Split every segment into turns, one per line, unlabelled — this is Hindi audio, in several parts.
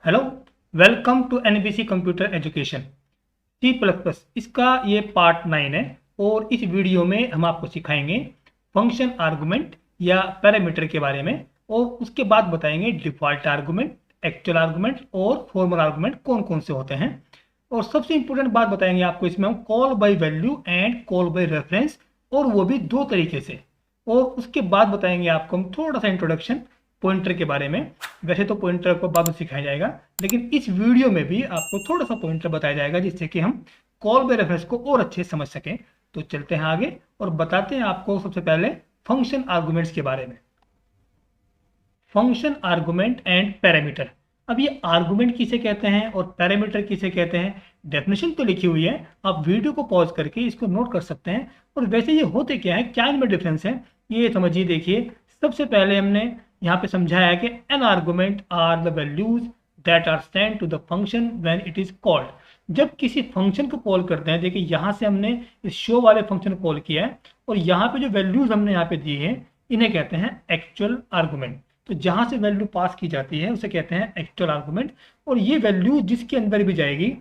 Hello, welcome to NBC computer education. C plus plus इसका ये पार्ट 9 है और इस वीडियो में हम आपको सिखाएंगे फंक्शन आर्गुमेंट या पैरामीटर के बारे में और उसके बाद बताएंगे डिफ़ॉल्ट आर्गुमेंट, एक्चुअल आर्गुमेंट और फॉर्मल आर्गुमेंट कौन कौन से होते हैं। और सबसे इंपॉर्टेंट बात बताएंगे आपको इसमें हम call by value and call by reference, और वो भी दो तरीके से। और उसके बाद बताएंगे आपको हम थोड़ा सा इंट्रोडक्शन पॉइंटर के बारे में। वैसे तो पॉइंटर को बाद में सिखाया जाएगा, लेकिन इस वीडियो में भी आपको थोड़ा सा पॉइंटर बताया जाएगा जिससे कि हम कॉल बाय रेफरेंस को और अच्छे से समझ सकें। तो चलते हैं आगे और बताते हैं आपको सबसे पहले फंक्शन आर्गुमेंट्स के बारे में। Function argument and parameter. अब ये आर्गुमेंट किसे कहते हैं और पैरामीटर किसे कहते हैं, डेफिनेशन तो लिखी हुई है, आप वीडियो को पॉज करके इसको नोट कर सकते हैं। और वैसे ये होते क्या है, क्या इनमें डिफरेंस है, ये समझिए। देखिए, सबसे पहले हमने यहाँ पे समझाया है कि an argument are the values that are sent to the function when it is called. जब किसी फंक्शन को कॉल करते हैं, देखिए यहाँ से हमने इस शो वाले फंक्शन को कॉल किया है और यहाँ पे जो वैल्यूज हमने यहाँ पे दी है इन्हें कहते हैं एक्चुअल आर्गुमेंट। तो जहाँ से वैल्यू पास की जाती है उसे कहते हैं एक्चुअल आर्गुमेंट। और ये वैल्यू जिसके अंदर भी जाएगी,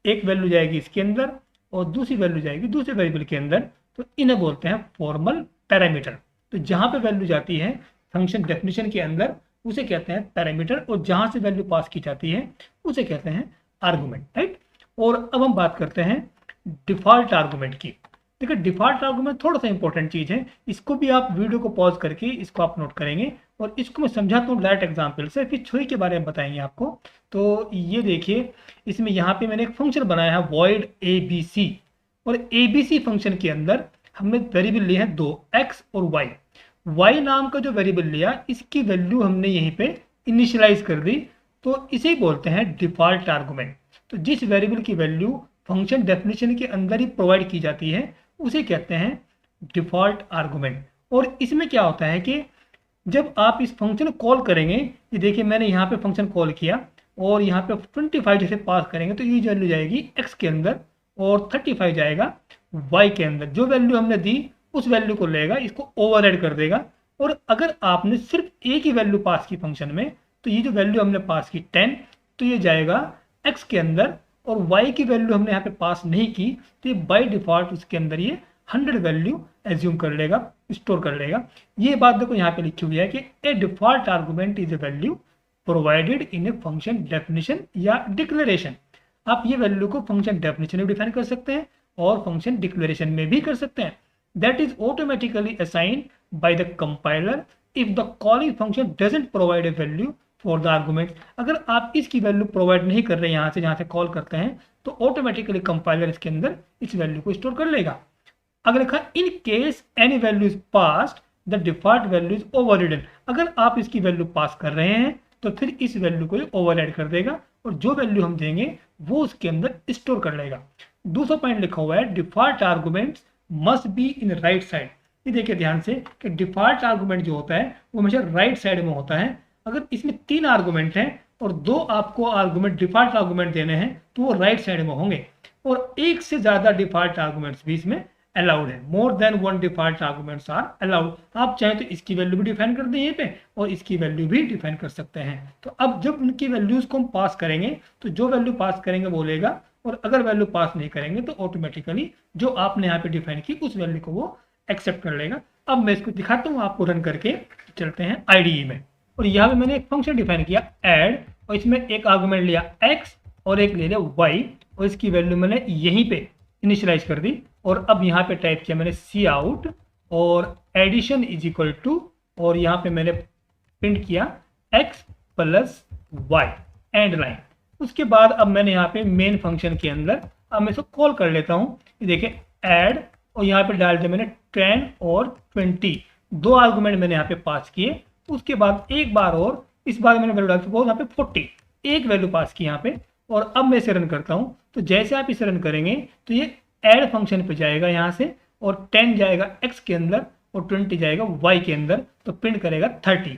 एक वैल्यू जाएगी इसके अंदर और दूसरी वैल्यू जाएगी दूसरे वेरिएबल के अंदर, तो इन्हें बोलते हैं फॉर्मल पैरामीटर। तो जहाँ पे वैल्यू जाती है फंक्शन डेफिनेशन के अंदर उसे कहते हैं पैरामीटर, और जहाँ से वैल्यू पास की जाती है उसे कहते हैं आर्गुमेंट, राइट। और अब हम बात करते हैं डिफॉल्ट आर्गुमेंट की। देखिए, डिफॉल्ट आर्गुमेंट थोड़ा सा इंपॉर्टेंट चीज़ है, इसको भी आप वीडियो को पॉज करके इसको आप नोट करेंगे और इसको मैं समझाता हूँ डायरेक्ट एग्जाम्पल से, फिर छोई के बारे में बताएंगे आपको। तो ये देखिए, इसमें यहाँ पे मैंने एक फंक्शन बनाया है void abc, और abc फंक्शन के अंदर हमने वेरिएबल लिए हैं दो, x और y। y नाम का जो वेरिएबल लिया इसकी वैल्यू हमने यहीं पे इनिशियलाइज कर दी, तो इसे ही बोलते हैं डिफॉल्ट आर्गुमेंट। तो जिस वेरिएबल की वैल्यू फंक्शन डेफिनेशन के अंदर ही प्रोवाइड की जाती है उसे कहते हैं डिफॉल्ट आर्गुमेंट। और इसमें क्या होता है कि जब आप इस फंक्शन को कॉल करेंगे, ये देखिए मैंने यहाँ पे फंक्शन कॉल किया और यहाँ पे 25 जैसे पास करेंगे तो ये वैल्यू जाएगी x के अंदर और 35 जाएगा y के अंदर। जो वैल्यू हमने दी उस वैल्यू को लेगा, इसको ओवरराइड कर देगा। और अगर आपने सिर्फ एक ही वैल्यू पास की फंक्शन में, तो ये जो वैल्यू हमने पास की 10, तो ये जाएगा x के अंदर, और y की वैल्यू हमने यहाँ पे पास नहीं की तो ये बाय डिफॉल्ट उसके अंदर ये 100 वैल्यू एज्यूम कर लेगा, स्टोर कर लेगा। ये बात देखो यहाँ पे लिखी हुई है कि ए default argument is a value provided in a function definition या डिक्लेरेशन। आप ये वैल्यू को फंक्शन डेफिनेशन में डिफाइन कर सकते हैं और फंक्शन डिक्लेरेशन में भी कर सकते हैं। That is automatically assigned by the compiler if the calling function doesn't provide a value for the argument. अगर आप इसकी वैल्यू प्रोवाइड नहीं कर रहे हैं यहाँ से कॉल करते हैं, तो ऑटोमेटिकली कंपाइलर इसके अंदर इस वैल्यू को स्टोर कर लेगा। अगर लिखा in case any value is passed the default value is overridden. अगर आप इसकी वैल्यू पास कर रहे हैं तो फिर इस वैल्यू को ओवरराइड कर देगा और जो वैल्यू हम देंगे वो उसके अंदर स्टोर कर लेगा। दूसरा पॉइंट लिखा हुआ है default arguments must be in right side. ये देखिए ध्यान से कि डिफॉल्ट आर्गुमेंट जो होता है वो हमेशा राइट साइड में होता है। अगर इसमें 3 आर्गुमेंट हैं और 2 आपको आर्गुमेंट डिफॉल्ट आर्गुमेंट देने हैं तो वो राइट साइड में होंगे, और एक से ज्यादा डिफॉल्ट आर्गुमेंट्स भी इसमें अलाउड है। More than 1 default arguments are allowed. आप चाहें तो इसकी वैल्यू भी डिफाइन कर दें यहीं पे और इसकी वैल्यू भी डिफाइन कर सकते हैं। तो अब जब उनकी वैल्यूज को हम पास करेंगे तो जो वैल्यू पास करेंगे वो लेगा, और अगर वैल्यू पास नहीं करेंगे तो ऑटोमेटिकली जो आपने यहाँ पे डिफाइन की उस वैल्यू को वो एक्सेप्ट कर लेगा। अब मैं इसको दिखाता हूँ आपको रन करके। चलते हैं IDE में, और यहाँ पे मैंने एक फंक्शन डिफाइन किया ऐड, और इसमें एक आर्गुमेंट लिया x और एक ले लिया y, और इसकी वैल्यू मैंने यहीं पे इनिशियलाइज कर दी। और अब यहाँ पे टाइप किया मैंने सी आउट और एडिशन इज इक्वल टू, और यहाँ पे मैंने प्रिंट किया x plus y and line. उसके बाद अब मैंने यहाँ पे मेन फंक्शन के अंदर अब मैं इसको कॉल कर लेता हूँ। देखिए ऐड, और यहाँ पे डाल दिया मैंने 10 और 20, 2 आर्गुमेंट मैंने यहाँ पे पास किए। उसके बाद एक बार और इस बार मैंने वैल्यू डाल दी यहाँ पे 40, एक वैल्यू पास की यहाँ पे। और अब मैं इसे रन करता हूँ, तो जैसे आप इसे रन करेंगे तो ये ऐड फंक्शन पे जाएगा यहाँ से, और 10 जाएगा x के अंदर और 20 जाएगा y के अंदर, तो प्रिंट करेगा 30,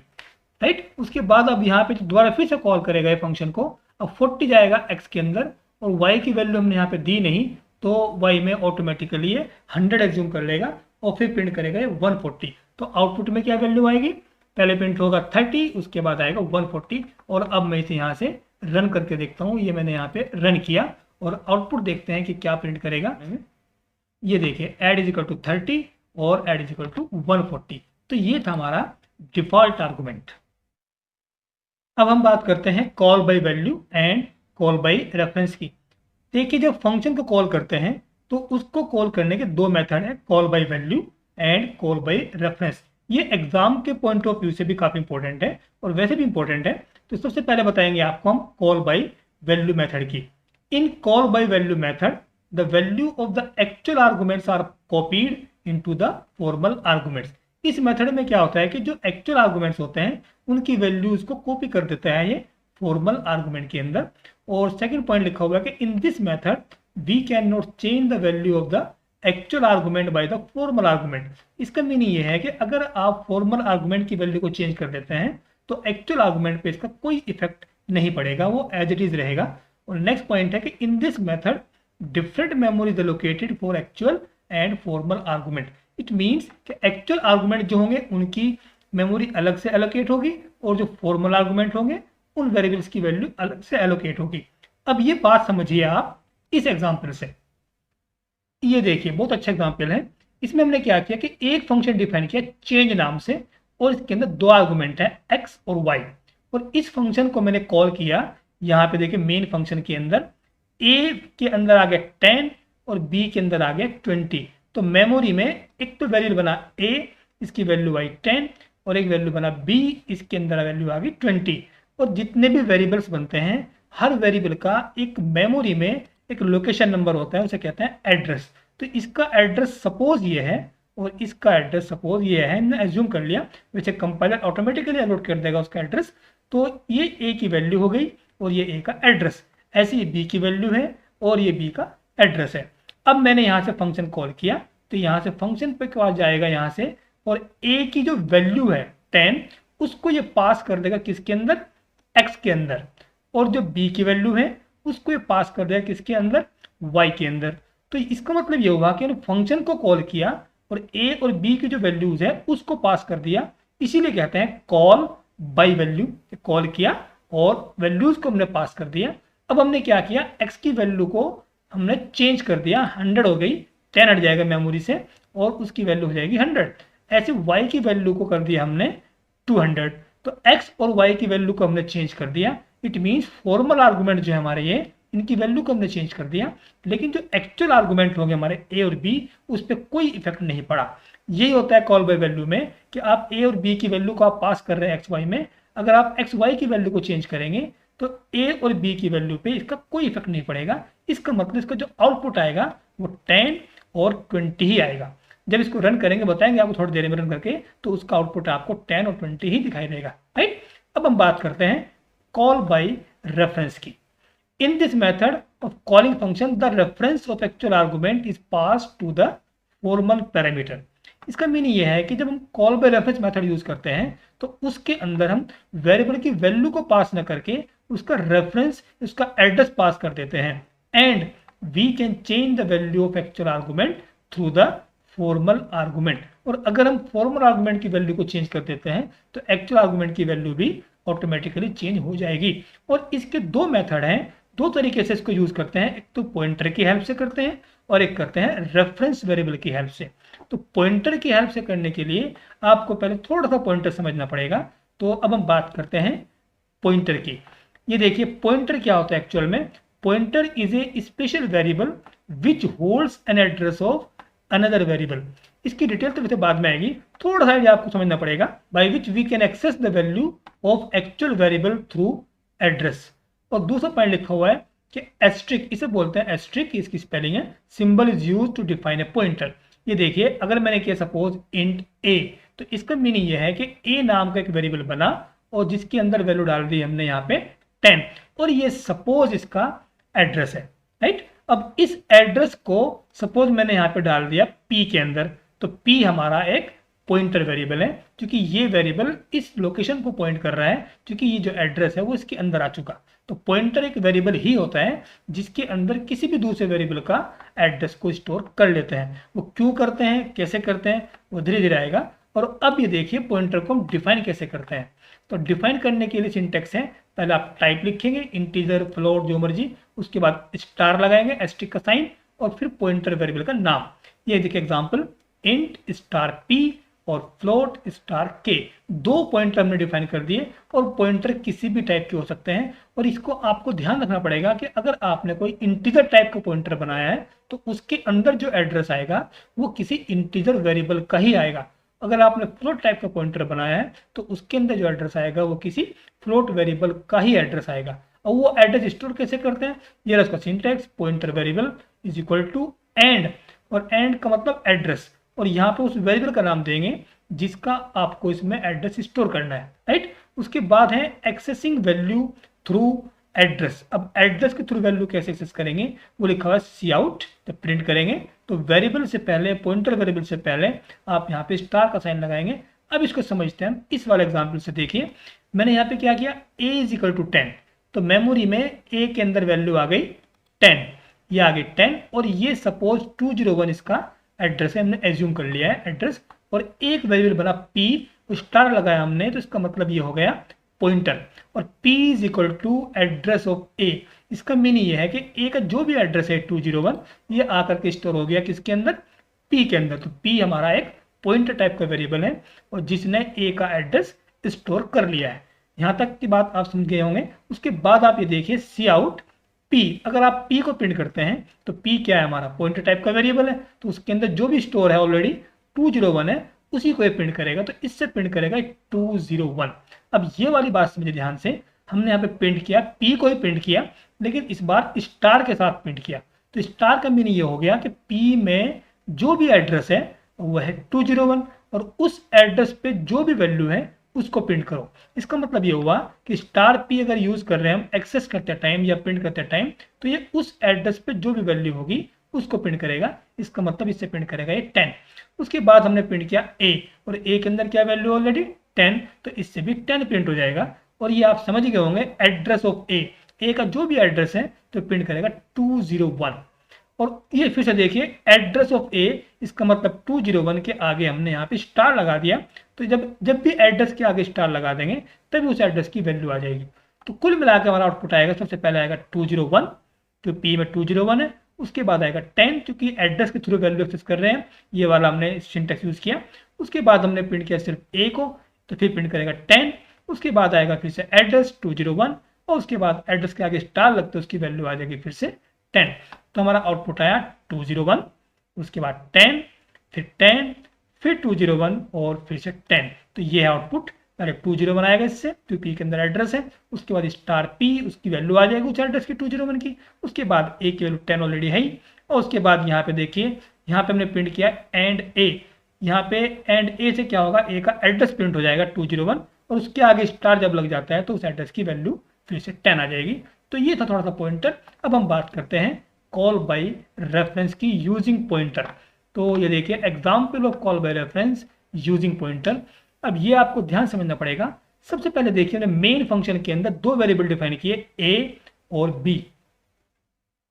राइट। उसके बाद अब यहाँ पे दोबारा फिर से कॉल करेगा ये फंक्शन को, अब 40 जाएगा x के अंदर और y की वैल्यू हमने यहाँ पे दी नहीं, तो y में ऑटोमेटिकली ये 100 एज्यूम कर लेगा और फिर प्रिंट करेगा ये 140। तो आउटपुट में क्या वैल्यू आएगी, पहले प्रिंट होगा 30, उसके बाद आएगा 140, और अब मैं इसे यहाँ से रन करके देखता हूँ। ये मैंने यहाँ पे रन किया और आउटपुट देखते हैं कि क्या प्रिंट करेगा। ये देखिए ऐड इज इक्वल टू 30 और ऐड इज इक्वल टू 140। तो ये था हमारा डिफॉल्ट आर्गुमेंट। अब हम बात करते हैं call by value and call by reference की। देखिए जब फंक्शन को कॉल करते हैं तो उसको कॉल करने के दो मेथड हैं, call by value and call by reference. ये एग्जाम के पॉइंट ऑफ व्यू से भी काफी इंपॉर्टेंट है और वैसे भी इंपॉर्टेंट है। तो सबसे पहले बताएंगे आपको हम कॉल बाय वैल्यू मेथड की। In call by value method the value of the actual arguments are copied into the formal arguments. इस मेथड में क्या होता है कि जो एक्चुअल आर्गुमेंट्स होते हैं उनकी वैल्यूज को कॉपी कर देता है ये फॉर्मल आर्गुमेंट के अंदर। और सेकंड पॉइंट लिखा हुआ है कि in this method we can not change the value of the actual argument by the formal argument. इसका मीनिंग ये है कि अगर आप फॉर्मल आर्गुमेंट की वैल्यू को चेंज कर देते हैं तो एक्चुअल आर्गुमेंट पे इसका कोई इफेक्ट नहीं पड़ेगा, वो एज इट इज रहेगा। और नेक्स्ट पॉइंट है कि in this method different memory is allocated for actual and formal argument. It means कि एक्चुअल आर्गुमेंट जो होंगे उनकी मेमोरी अलग से एलोकेट होगी और जो फॉर्मल आर्गुमेंट होंगे उन वेरिएबल्स की वैल्यू अलग से एलोकेट होगी। अब ये बात समझिए आप इस एग्जांपल से। ये देखिए बहुत अच्छा एग्जांपल है। इसमें हमने क्या किया कि एक फंक्शन डिफाइन किया चेंज नाम से और इसके अंदर दो आर्गुमेंट है एक्स और वाई। और इस फंक्शन को मैंने कॉल किया, यहाँ पे देखिए मेन फंक्शन के अंदर ए के अंदर आ गया 10 और बी के अंदर आ गया 20। तो मेमोरी में एक तो वैल्यू बना ए, इसकी वैल्यू आई 10 और एक वैल्यू बना बी, इसके अंदर वैल्यू आ गई 20। और जितने भी वेरिएबल्स बनते हैं हर वेरिएबल का एक मेमोरी में एक लोकेशन नंबर होता है, उसे कहते हैं एड्रेस। तो इसका एड्रेस सपोज ये है और इसका एड्रेस सपोज ये है, हमने एज्यूम कर लिया, वैसे कंपाइलर ऑटोमेटिकली अलॉट कर देगा उसका एड्रेस। तो ये ए की वैल्यू हो गई और ये ए का एड्रेस, ऐसे ही बी की वैल्यू है और ये बी का एड्रेस है। अब मैंने यहाँ से फंक्शन कॉल किया तो यहाँ से फंक्शन पे क्या जाएगा यहाँ से, और ए की जो वैल्यू है 10 उसको ये पास कर देगा किसके अंदर, एक्स के अंदर। और जो बी की वैल्यू है उसको ये पास कर देगा किसके अंदर, वाई के अंदर। तो इसका मतलब ये हुआ कि फंक्शन को कॉल किया और ए और बी की जो वैल्यूज है उसको पास कर दिया, इसीलिए कहते हैं कॉल बाय वैल्यू। कॉल किया और वैल्यूज को हमने पास कर दिया। अब हमने क्या किया, एक्स की वैल्यू को हमने चेंज कर दिया, 100 हो गई, 10 हट जाएगा मेमोरी से और उसकी वैल्यू हो जाएगी 100। ऐसे वाई की वैल्यू को कर दिया हमने 200। तो एक्स और वाई की वैल्यू को हमने चेंज कर दिया। इट मीन्स फॉर्मल आर्गुमेंट जो है हमारे ये, इनकी वैल्यू को हमने चेंज कर दिया, लेकिन जो एक्चुअल आर्गुमेंट होंगे हमारे ए और बी उस पर कोई इफेक्ट नहीं पड़ा। यही होता है कॉल बाय वैल्यू में कि आप ए और बी की वैल्यू को आप पास कर रहे हैं एक्स वाई में, अगर आप एक्स वाई की वैल्यू को चेंज करेंगे तो ए और बी की वैल्यू पे इसका कोई इफेक्ट नहीं पड़ेगा। इसका मतलब इसका जो आउटपुट आएगा वो 10 और 20 ही आएगा। जब इसको रन करेंगे, बताएंगे आपको थोड़ी देर में रन करके, तो उसका आउटपुट आपको 10 और 20 ही दिखाई देगा, राइट। अब हम बात करते हैं कॉल बाय रेफरेंस की। In this method of calling function the reference of actual argument is pass to the formal parameter. इसका मीनिंग यह है कि जब हम call by reference method use करते हैं तो उसके अंदर हम वेरिएबल की वैल्यू को पास न करके उसका रेफरेंस, उसका एड्रेस पास कर देते हैं। And we can change the value of actual argument through the formal argument. और अगर हम फॉर्मल आर्गुमेंट की वैल्यू को चेंज कर देते हैं तो एक्चुअल आर्गुमेंट की वैल्यू भी ऑटोमेटिकली चेंज हो जाएगी। और इसके दो मेथड हैं, दो तरीके से इसको यूज करते हैं। एक तो पॉइंटर की हेल्प से करते हैं और एक करते हैं रेफरेंस वेरिएबल की हेल्प से। तो पॉइंटर की हेल्प से करने के लिए आपको पहले थोड़ा सा पॉइंटर समझना पड़ेगा। तो अब हम बात करते हैं पॉइंटर की। ये देखिए पॉइंटर क्या होता है एक्चुअल में। Pointer is a special variable which holds an address of another variable. इसकी डिटेल तो वैसे बाद में आएगी, थोड़ा सा आपको समझना पड़ेगा। By which we can access the value of actual variable through address. और दूसरा पॉइंट लिखा हुआ है कि एस्ट्रिक, इसे बोलते हैं एस्ट्रिक, इसकी स्पेलिंग है। Symbol is use to define a pointer. ये देखिए अगर मैंने किया सपोज इंट ए, तो इसका मीनिंग ये है कि ए नाम का एक वेरिएबल बना और जिसके अंदर वैल्यू डाल दी हमने यहाँ पे 10, और ये सपोज इसका एड्रेस है, राइट। अब इस एड्रेस को सपोज मैंने यहाँ पे डाल दिया पी के अंदर, तो पी हमारा एक पॉइंटर वेरिएबल है क्योंकि ये वेरिएबल इस लोकेशन को पॉइंट कर रहा है, क्योंकि ये जो एड्रेस है वो इसके अंदर आ चुका। तो पॉइंटर एक वेरिएबल ही होता है जिसके अंदर किसी भी दूसरे वेरिएबल का एड्रेस को स्टोर कर लेते हैं। वो क्यों करते हैं, कैसे करते हैं, वो धीरे धीरे आएगा। और अब ये देखिए पॉइंटर को हम डिफाइन कैसे करते हैं। तो डिफाइन करने के लिए सिंटेक्स है पहले आप टाइप लिखेंगे, इंटीजर, फ्लोट, जो मर्जी, उसके बाद स्टार लगाएंगे, एस्ट्रिक का साइन, और फिर पॉइंटर वेरिएबल का नाम। ये देखिए एग्जांपल, इंट स्टार पी और फ्लोट स्टार के, दो पॉइंटर हमने डिफाइन कर दिए, और पॉइंटर किसी भी टाइप के हो सकते हैं। और इसको आपको ध्यान रखना पड़ेगा कि अगर आपने कोई इंटीजर टाइप का पॉइंटर बनाया है तो उसके अंदर जो एड्रेस आएगा वो किसी इंटीजर वेरिएबल का ही आएगा। अगर आपने फ्लोट टाइप का पॉइंटर बनाया है तो उसके अंदर जो एड्रेस आएगा वो किसी फ्लोट वेरिएबल का ही एड्रेस आएगा। और वो एड्रेस स्टोर कैसे करते हैं, ये रहा उसका syntax, pointer variable is equal to and, और एंड का मतलब एड्रेस, और यहाँ पे उस वेरिएबल का नाम देंगे जिसका आपको इसमें एड्रेस स्टोर करना है, राइट। उसके बाद है एक्सेसिंग वैल्यू थ्रू एड्रेस। अब एड्रेस के थ्रू वैल्यू कैसे एक्सेस करेंगे, वो लिखा हुआ है सी आउट, जब प्रिंट करेंगे तो वेरिएबल से पहले, पॉइंटर वेरिएबल से पहले आप यहाँ पे स्टार का साइन लगाएंगे। अब इसको समझते हैं हम इस वाले एग्जाम्पल से। देखिए मैंने यहाँ पे क्या किया, a इज इक्वल टू 10, तो मेमोरी में a के अंदर वैल्यू आ गई 10, ये आ गई 10, और ये सपोज 201 इसका एड्रेस है, हमने एज्यूम कर लिया है एड्रेस, और एक वेरिएबल बना p, स्टार लगाया हमने, तो इसका मतलब ये हो गया पॉइंटर, और p is equal to address of a। इसका मीनिंग ये है कि a का जो भी एड्रेस है 201, ये आकर के स्टोर हो गया किसके अंदर, p के अंदर। तो p हमारा एक पॉइंटर टाइप का वेरिएबल है और जिसने a का एड्रेस स्टोर कर लिया है। यहाँ तक की बात आप समझ गए होंगे। उसके बाद आप ये देखिए सी आउट p, अगर आप p को प्रिंट करते हैं तो p क्या है, हमारा पॉइंटर टाइप का वेरिएबल है, तो उसके अंदर जो भी स्टोर है ऑलरेडी 201 है, उसी को ये प्रिंट करेगा, तो इससे प्रिंट करेगा 201। अब ये वाली बात समझिए ध्यान से, हमने यहाँ पे प्रिंट किया, p को ही प्रिंट किया, लेकिन इस बार स्टार के साथ प्रिंट किया। तो स्टार का मीनिंग ये हो गया कि p में जो भी एड्रेस है वो है 201, और उस एड्रेस पे जो भी वैल्यू है उसको प्रिंट करो। इसका मतलब ये हुआ कि स्टार p अगर यूज कर रहे हैं हम एक्सेस करते टाइम या प्रिंट करते टाइम, तो ये उस एड्रेस पे जो भी वैल्यू होगी उसको प्रिंट करेगा। इसका मतलब इससे प्रिंट करेगा ये 10। उसके बाद हमने प्रिंट किया a, और a के अंदर क्या वैल्यू ऑलरेडी 10, तो इससे भी 10 प्रिंट हो जाएगा। और ये आप समझ गए होंगे एड्रेस ऑफ a का जो भी एड्रेस है तो प्रिंट करेगा 201। और ये फिर से देखिए एड्रेस ऑफ a, इसका मतलब 201 के आगे हमने यहाँ पे स्टार लगा दिया, तो जब भी एड्रेस के आगे स्टार लगा देंगे तभी उस एड्रेस की वैल्यू आ जाएगी। तो कुल मिलाकर हमारा आउटपुट आएगा, सबसे पहले आएगा 201, जो p में 201 है, उसके बाद आएगा 10, क्योंकि एड्रेस के थ्रू वैल्यू एक्सेस कर रहे हैं, ये वाला हमने सिंटैक्स यूज किया। उसके बाद हमने प्रिंट किया सिर्फ a को, तो फिर प्रिंट करेगा 10, उसके बाद आएगा फिर से एड्रेस 201, और उसके बाद एड्रेस के आगे स्टार लगते उसकी वैल्यू आ जाएगी फिर से 10। तो हमारा आउटपुट आया 201, उसके बाद 10, फिर 10, फिर 201 और फिर से 10। तो ये है आउटपुट। पहले 201 आएगा इससे, क्योंकि p के अंदर एड्रेस है, उसके बाद स्टार p, उसकी वैल्यू आ जाएगी उस एड्रेस की 201 की, उसके बाद a की वैल्यू 10 ऑलरेडी है ही, और उसके बाद यहाँ पे देखिए, यहाँ पे हमने प्रिंट किया एंड a। यहाँ पे एंड a से क्या होगा, a का एड्रेस प्रिंट हो जाएगा 201, और उसके आगे स्टार जब लग जाता है तो उस एड्रेस की वैल्यू फिर से 10 आ जाएगी। तो ये था थोड़ा सा पॉइंटर। अब हम बात करते हैं कॉल बाय रेफरेंस की यूजिंग पॉइंटर। तो ये देखिए example of call by reference using pointer. अब ये आपको ध्यान समझना पड़ेगा। सबसे पहले देखिए हमने मेन फंक्शन के अंदर दो वेरिएबल डिफाइन किए, a और b।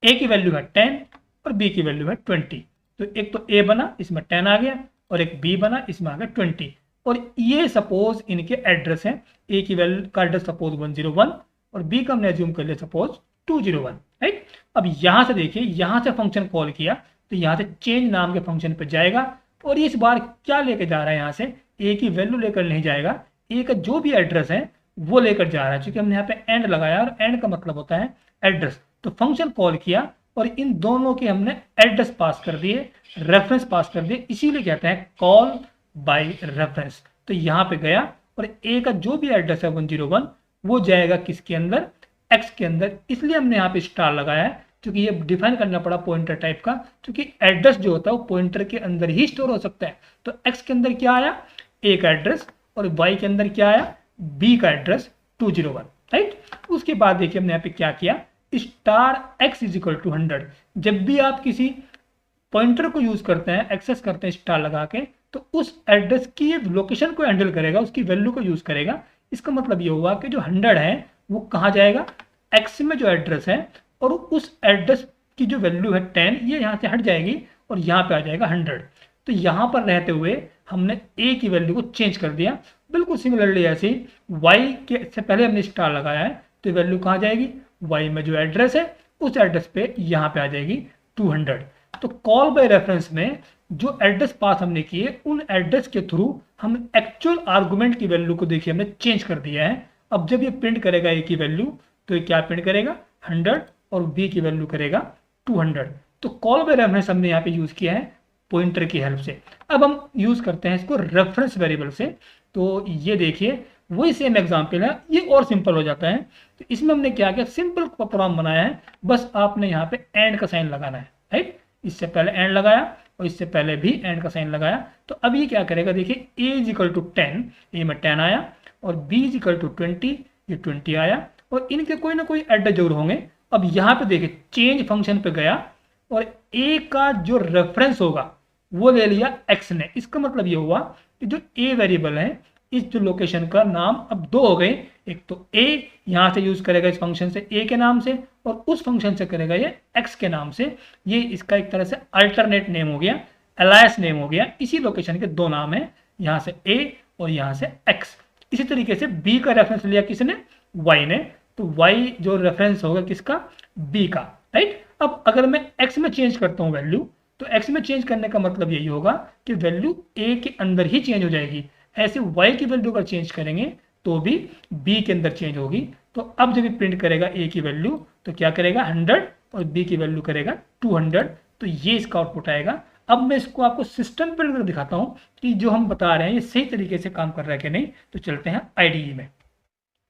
a की वैल्यू है 10 और b की वैल्यू है 20। तो एक तो a बना, इसमें 10 आ गया, और एक b बना, इसमें आ गया 20। और ये सपोज इनके एड्रेस हैं, a की वैल्यू का एड्रेस सपोज 101 और b का हमने एज्यूम कर लिया सपोज 201, राइट। अब यहां से देखिए, यहां से फंक्शन कॉल किया तो यहां से चेंज नाम के फंक्शन पे जाएगा, और इस बार क्या लेकर जा रहा है, यहाँ से a की वैल्यू लेकर नहीं जाएगा, a का जो भी एड्रेस है वो लेकर जा रहा है। क्योंकि हमने यहाँ पे एंड लगाया और एंड का मतलब होता है एड्रेस। तो फंक्शन कॉल किया और इन दोनों के हमने एड्रेस पास कर दिए, रेफरेंस पास कर दिए, इसीलिए कहते हैं कॉल बाय रेफरेंस। तो यहाँ पे गया और a का जो भी एड्रेस है 101 वो जाएगा किसके अंदर, x के अंदर। इसलिए हमने यहाँ पे स्टार लगाया है, क्योंकि ये डिफाइन करना पड़ा पॉइंटर टाइप का, क्योंकि एड्रेस जो होता है वो पॉइंटर के अंदर ही स्टोर हो सकता है। तो x के अंदर क्या आया, a का एड्रेस, और y के अंदर क्या आया, b का एड्रेस 201, राइट। उसके बाद देखिए हमने यहाँ पे क्या किया, star x is equal to 100। जब भी आप किसी पॉइंटर को यूज करते हैं, एक्सेस करते हैं स्टार लगा के, तो उस एड्रेस की लोकेशन को हैंडल करेगा, उसकी वैल्यू को यूज करेगा। इसका मतलब ये हुआ कि जो 100 है वो कहाँ जाएगा, x में जो एड्रेस है, और उस एड्रेस की जो वैल्यू है 10, ये यहाँ से हट जाएगी और यहाँ पे आ जाएगा 100। तो यहाँ पर रहते हुए हमने a की वैल्यू को चेंज कर दिया। बिल्कुल सिमिलरली ऐसे y के से पहले हमने स्टार लगाया है, तो वैल्यू कहाँ जाएगी, y में जो एड्रेस है उस एड्रेस पे यहाँ पे आ जाएगी 200। तो कॉल बाय रेफरेंस में जो एड्रेस पास हमने किए उन एड्रेस के थ्रू हम एक्चुअल आर्गुमेंट की वैल्यू को देखिए हमने चेंज कर दिया है। अब जब ये प्रिंट करेगा ए की वैल्यू तो ये क्या प्रिंट करेगा 100 और बी की वैल्यू करेगा 200। तो कॉल बाय रेफरेंस हमने यहाँ पे यूज किया है पॉइंटर की हेल्प से। अब हम यूज करते हैं इसको रेफरेंस वेरिएबल से। तो ये देखिए वही सेम एग्जांपल है, ये और सिंपल हो जाता है। तो इसमें हमने क्या किया, सिंपल प्रोग्राम बनाया है, बस आपने यहाँ पे एंड का साइन लगाना है, राइट। इससे पहले एंड लगाया और इससे पहले भी एंड का साइन लगाया। तो अब ये क्या करेगा, देखिए a इज इक्वल टू 10, ए में 10 आया, और b इज इक्वल टू 20, ये 20 आया, और इनके कोई ना कोई एड्रेस जरूर होंगे। अब यहाँ पे देखिए चेंज फंक्शन पे गया और a का जो रेफरेंस होगा वो ले लिया x ने। इसका मतलब ये हुआ कि जो a वेरिएबल है इस जो लोकेशन का नाम अब दो हो गए, एक तो a यहाँ से यूज करेगा इस फंक्शन से a के नाम से, और उस फंक्शन से करेगा ये x के नाम से। ये इसका एक तरह से अल्टरनेट नेम हो गया, अलायस नेम हो गया। इसी लोकेशन के दो नाम है, यहाँ से a और यहाँ से x। इसी तरीके से b का रेफरेंस लिया किसने, y ने, तो y जो रेफरेंस होगा किसका, b का, राइट। अब अगर मैं x में चेंज करता हूँ वैल्यू, तो x में चेंज करने का मतलब यही होगा कि वैल्यू a के अंदर ही चेंज हो जाएगी। ऐसे y की वैल्यू अगर चेंज करेंगे तो भी b के अंदर चेंज होगी। तो अब जब ये प्रिंट करेगा a की वैल्यू तो क्या करेगा 100 और b की वैल्यू करेगा 200। तो ये इसका आउटपुट आएगा। अब मैं इसको आपको सिस्टम पर दिखाता हूँ कि जो हम बता रहे हैं ये सही तरीके से काम कर रहा है कि नहीं। तो चलते हैं IDE में।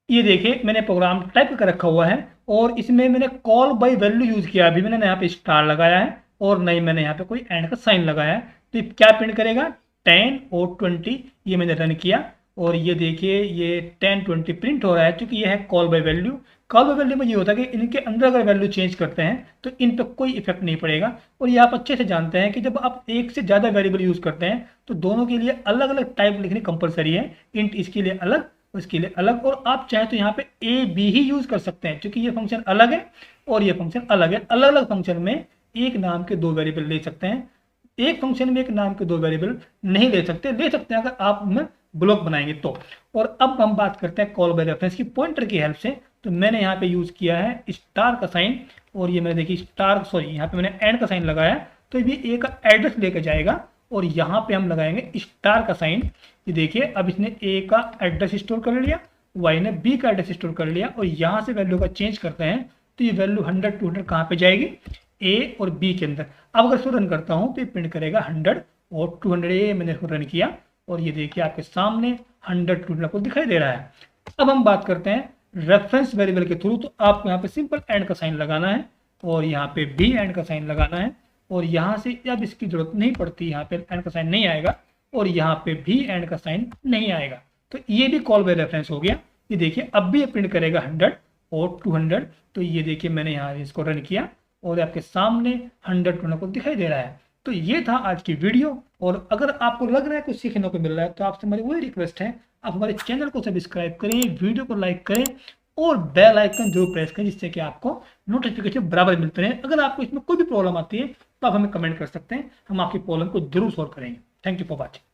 ये देखिए मैंने प्रोग्राम टाइप कर रखा हुआ है और इसमें मैंने कॉल बाय वैल्यू यूज किया। अभी मैंने यहाँ पे स्टार लगाया है और नहीं मैंने यहाँ पे कोई एंड का साइन लगाया है। तो ये क्या प्रिंट करेगा 10 और 20। ये मैंने रन किया और ये देखिए ये 10 20 प्रिंट हो रहा है, क्योंकि ये है call by value. Call by value में ये होता है कि इनके अंदर अगर वैल्यू चेंज करते हैं तो इन पर कोई इफेक्ट नहीं पड़ेगा। और ये आप अच्छे से जानते हैं कि जब आप एक से ज़्यादा वेरिएबल यूज करते हैं तो दोनों के लिए अलग अलग टाइप लिखनी कंपलसरी है। इंट इसके लिए अलग, उसके लिए अलग, और आप चाहे तो यहाँ पे ए बी ही यूज कर सकते हैं, क्योंकि ये फंक्शन अलग है और ये फंक्शन अलग है। अलग अलग फंक्शन में एक नाम के दो वेरिएबल ले सकते हैं, एक फंक्शन में एक नाम के दो वेरिएबल नहीं ले सकते। ले सकते हैं अगर आप में ब्लॉक बनाएंगे तो। और अब हम बात करते हैं कॉल बाय रेफरेंस की पॉइंटर की हेल्प से। तो मैंने यहाँ पे यूज किया है स्टार का साइन, और ये मैंने देखिए स्टार सॉरी यहाँ पे मैंने एंड का साइन लगाया। तो ये ए का एड्रेस लेकर जाएगा और यहाँ पे हम लगाएंगे स्टार का साइन। ये देखिए अब इसने ए का एड्रेस स्टोर कर लिया, वाई ने बी का एड्रेस स्टोर कर लिया, और यहाँ से वैल्यू का चेंज करते हैं तो ये वैल्यू 100 200 कहाँ पे जाएगी, ए और बी के अंदर। अब अगर इसको रन करता हूँ तो ये प्रिंट करेगा 100 और 200। ए मैंने इसको रन किया और ये देखिए आपके सामने 100 200 को दिखाई दे रहा है। अब हम बात करते हैं रेफरेंस वेरिएबल के थ्रू। तो आपको यहाँ पे सिंपल एंड का साइन लगाना है और यहाँ पे भी एंड का साइन लगाना है, और यहाँ से अब इसकी जरूरत नहीं पड़ती, यहाँ पे एंड का साइन नहीं आएगा और यहाँ पे भी एंड का साइन नहीं आएगा। तो ये भी कॉल बाय रेफरेंस हो गया। ये देखिए अब भी ये प्रिंट करेगा 100 और 200। तो ये देखिए मैंने यहाँ इसको रन किया और आपके सामने 100 200 को दिखाई दे रहा है। तो ये था आज की वीडियो, और अगर आपको लग रहा है कुछ सीखने को मिल रहा है तो आपसे हमारी वही रिक्वेस्ट है, आप हमारे चैनल को सब्सक्राइब करें, वीडियो को लाइक करें और बेल आइकन जरूर प्रेस करें, जिससे कि आपको नोटिफिकेशन बराबर मिलते रहे। अगर आपको इसमें कोई भी प्रॉब्लम आती है तो आप हमें कमेंट कर सकते हैं, हम आपकी प्रॉब्लम को जरूर सॉल्व करेंगे। Thank you for watching.